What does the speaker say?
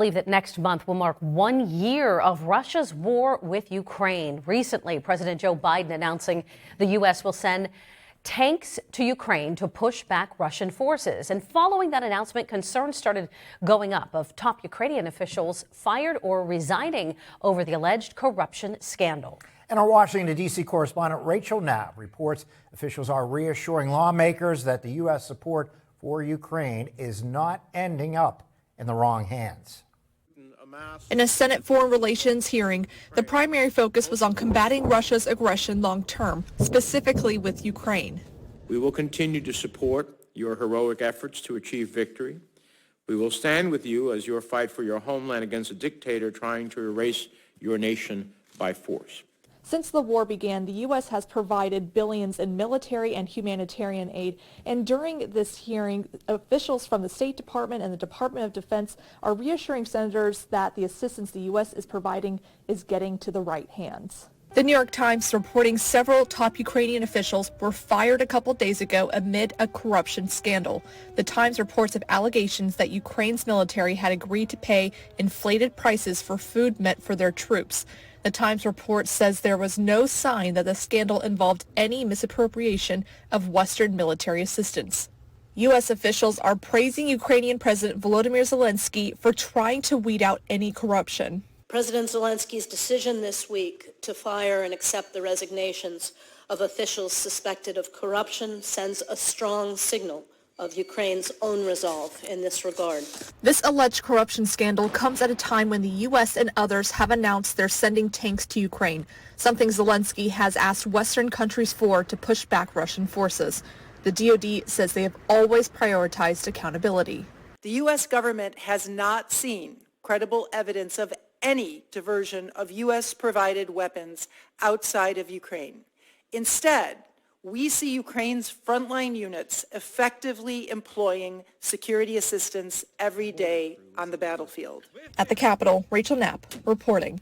Believe that next month will mark 1 year of Russia's war with Ukraine. Recently, President Joe Biden announcing the U.S. will send tanks to Ukraine to push back Russian forces. And following that announcement, concerns started going up of top Ukrainian officials fired or resigning over the alleged corruption scandal. And our Washington, D.C. correspondent Rachel Knapp reports officials are reassuring lawmakers that the U.S. support for Ukraine is not ending up in the wrong hands. In a Senate Foreign Relations hearing, the primary focus was on combating Russia's aggression long term, specifically with Ukraine. We will continue to support your heroic efforts to achieve victory. We will stand with you as your fight for your homeland against a dictator trying to erase your nation by force. Since the war began, the U.S. has provided billions in military and humanitarian aid, and during this hearing, officials from the State Department and the Department of Defense are reassuring senators that the assistance the U.S. is providing is getting to the right hands. The New York Times reporting several top Ukrainian officials were fired a couple days ago amid a corruption scandal. The Times reports of allegations that Ukraine's military had agreed to pay inflated prices for food meant for their troops. The Times report says there was no sign that the scandal involved any misappropriation of Western military assistance. U.S. officials are praising Ukrainian President Volodymyr Zelensky for trying to weed out any corruption. President Zelensky's decision this week to fire and accept the resignations of officials suspected of corruption sends a strong signal of Ukraine's own resolve in this regard. This alleged corruption scandal comes at a time when the U.S. and others have announced they're sending tanks to Ukraine, something Zelensky has asked Western countries for to push back Russian forces. The DoD says they have always prioritized accountability. The U.S. government has not seen credible evidence of any diversion of U.S.-provided weapons outside of Ukraine. Instead, we see Ukraine's frontline units effectively employing security assistance every day on the battlefield. At the Capitol, Rachel Knapp reporting.